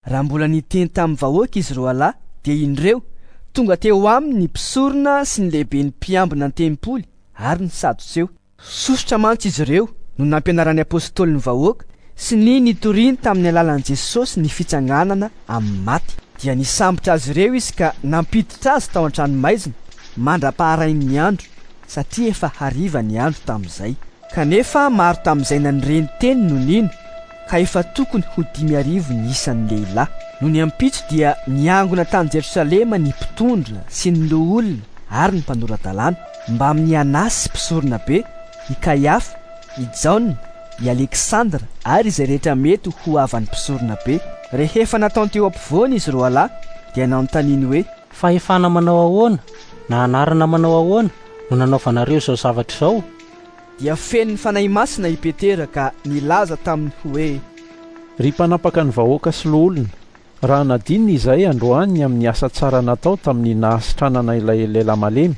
Raha mbola niteny tamin'ny vahoaka izy roa lahy dia indreo tonga teo aminy ny mpisorona sy ny lehiben'ny mpiambina ny tempoly ary ny sadotseo. Sosotra mantsy izy ireo no nampianaran'ny apôstôly ny vahoaka sy ny nitoriany tamin'ny alalan'i Jesosy ny fitsanganana amin'ny maty. Dia nisambotra azy ireo izy ka nampiditra azy tao an-tranomaizina mandra-paharain'ny andro satria efa hariva ny andro tamin'izay. Kanefa maro tamin'izay nanireny teny no nino ka efa tokony ho 5,000 ny isan'ny lehilahy. No ny ampitso dia niangona tany Jerosalema ny mpitondra sy ny loholona ary ny mpanoran-dalàna mba amin'ny Anasy mpisorona be, i Kaiafa, i Jaona, i Aleksandra ary izay rehetra mety ho havan'ny mpisorona be. Rehefa nataony teo ampovoany izy roa lahy dia nanontaniany hoe: fa efana manao ahoana na anarana manao ahoana no nanaovanareo izao zavatra izao? Dia feno ny fanahy masina i Petera ka nilaza taminy hoe: ry mpanapaka ny vahoaka sy loholona, raha nadinina izay androany amin'ny asa tsara natao tamin'ny nahasitranana ilay lehilahy malemy,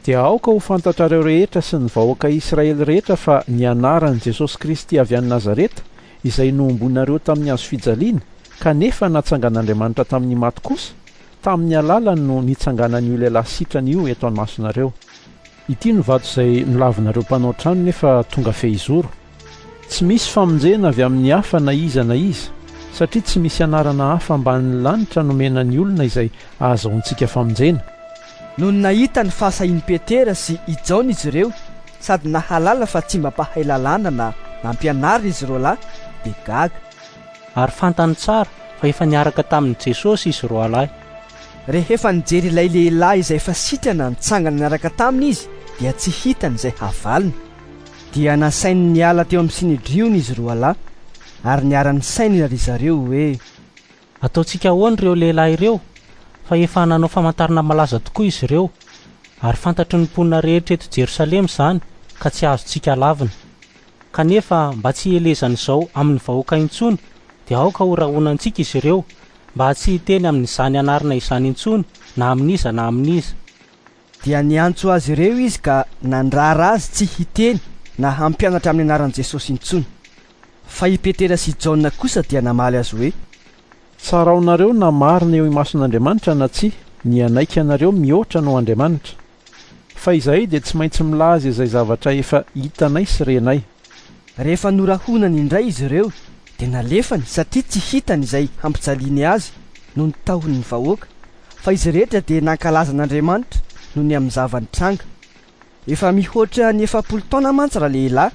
dia aoka ho fantatrareo rehetra sy ny vahoaka Israely rehetra fa ny anaran'i Jesosy Kristy avy any Nazareta izay noombonareo tamin'ny hazo fijaliana kanefa natsangan'Andriamanitra tamin'ny maty kosa, tamin'ny alalany no nitsanganan'io lehilahy sitrany io eto an-masonareo. Ity no vato izay nolavinareo mpanao trano nefa tonga fehizoro. Tsy misy famonjena avy amin'ny hafa na iza satria tsy misy anarana hafa ambanin'ny lanitra nomenan'ny olona izay ahazoantsika famonjena. Noho ny nahita ny fahasahian'i Petera sy i Jaona izy ireo sady nahalala fa tsy mba mpahay lalàna na nampianarina izy roa lahy dia gaga. Ary fantany tsara fa efa niaraka tamin'i Jesosy izy roa lahy. Rehefa nijery ilay lehilahy izay efa sitrana nitsangana niaraka taminy izy dia tsy hitany izay havalina. Dia nasainy niala teo amin'ny Sinedriona izy roa lahy ary niara-ny sainy ry zareo hoe: ataontsika ahoana ireo lehilahy ireo? Fa efa nanao famantarana malaza tokoa izy ireo ary fantatry ny mponina rehetra eto Jerosalema izany ka tsy azontsika lavina. Kanefa mba tsy helezan'izao amin'ny vahoaka intsony dia aoka ho rahonantsika izy ireo mba tsy hiteny amin'izany anarana izany intsony na amin'iza na amin'iza. Dia niantso azy ireo izy ka nandrara azy tsy hiteny na hampianatra amin'ny anaran'i Jesosy intsony. Fa i Petera sy Jaona kosa dia namaly azy hoe: tsara aonareo na marina eo imason'Andriamanitra na tsia, ny anaiky anareo mihoatra no Andriamanitra. Fa izahay dia tsy maintsy milaza izay zavatra efa hitanay sy renay. Rehefa norahonany indray izy ireo dia nalefany satria tsy hitany izay hampijaliany azy no nitahony ny vahoaka, fa izy rehetra dia nankalaza an'Andriamanitra no ny amin'ny zavany tranga. Efa mihoatra ny 70 taona mantsy raha lehilahy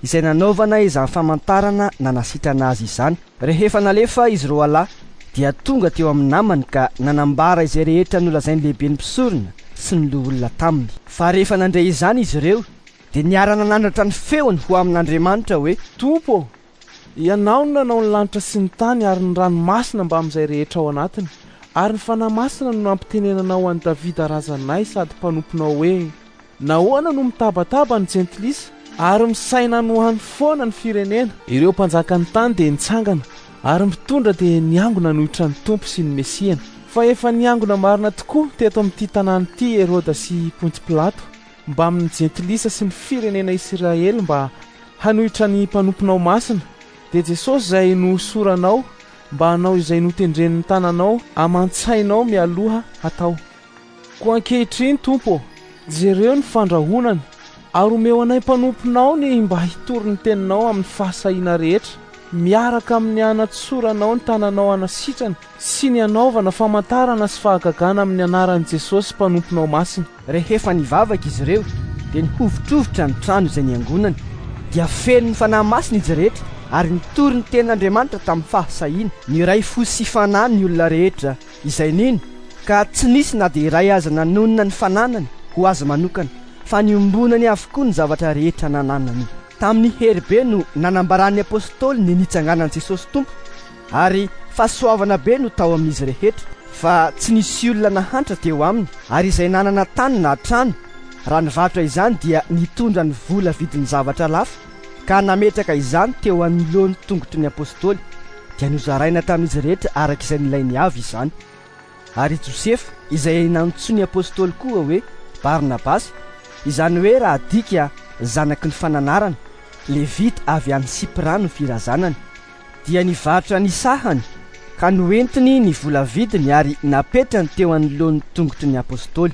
izay nanaovana izany famantarana na nasitrana azy izany. Rehefa nalefa izy roa lahy dia tonga teo amin'ny namany ka nanambara izay rehetra nolazainy lehibe ny mpisorona sy ny loholona taminy. Fa rehefa nandray izany izy ireo dia niara-nanandratra ny feony ho amin'Andriamanitra hoe: Tompo, ianao no nanao ny lanitra sy ny tany ary ny ranomasina mba amin'izay rehetra ao anatiny, ary ny fanahy masina no nampitenenanao an'i Davida razanay sady mpanomponao hoe: nahoana no mitabataba ny jentilisa ary misaina no hany foana ny firenena. Ireo mpanjaka ny tany dia nitsangana ary mitondra dia niangona nohitra ny Tompo sy ny Mesiana. Fa efa niangona marina tokoa teto amin'ity tanàna ity Heroda sy Ponty Pilato mba amin'ny jentilisa sy ny firenena Israely mba hanohitra ny mpanomponao masina. Dia Jesosy izay nosoranao mba hanao izay notendren'ny tananao amantsainao mialoha hatao. Koa ankehitriny Tompo, jereo ny fandrahonana ary omeo anay mpanomponao ny mba hitory ny teninao amin'ny fahasahiana rehetra, miaraka amin'ny anatsoranao ny tananao anasitrana sy ny anaovana famantarana sy fahagagana amin'ny anaran'i Jesosy mpanomponao masina. Rehefa nivavaka izy ireo dia nihovitrovotra ny trano izay niangonany, dia feno ny fanahy masina izy rehetra ary nitory ny tenin'Andriamanitra tamin'ny fahasahiana. Ny ray fo sy fanany ny olona rehetra izay nino ka tsy nisy na dia iray aza nanonona ny fananany ho azy manokana, fa niombonany avokoa ny zavatra rehetra nananany. Tamin'ny heribe no nanambaran'ny apôstôly ny nitsanganan'i Jesosy Tompo ary fahasoavana be no tao amin'izy rehetra. Fa tsy nisy olona nahantra teo aminy ary izay nanana tany na trano raha nivarotra izany dia nitondra ny vola vidin'ny zavatra lafa ka nametraka izany teo anoloan'ny tongotry ny apôstôly. Dia nozaraina tamin'izy rehetra araka izay nilainy avy izany. Ary Josefa izay nantsoiny apôstôly koa hoe Barnabasy, izany hoe raha adika zanaky ny fananarana, Levita avy any Sipra no firazanany, dia nivarotra ny sahany ka noentiny ny vola vidiny ary napetrany teo anoloan'ny tongotry ny apôstôly.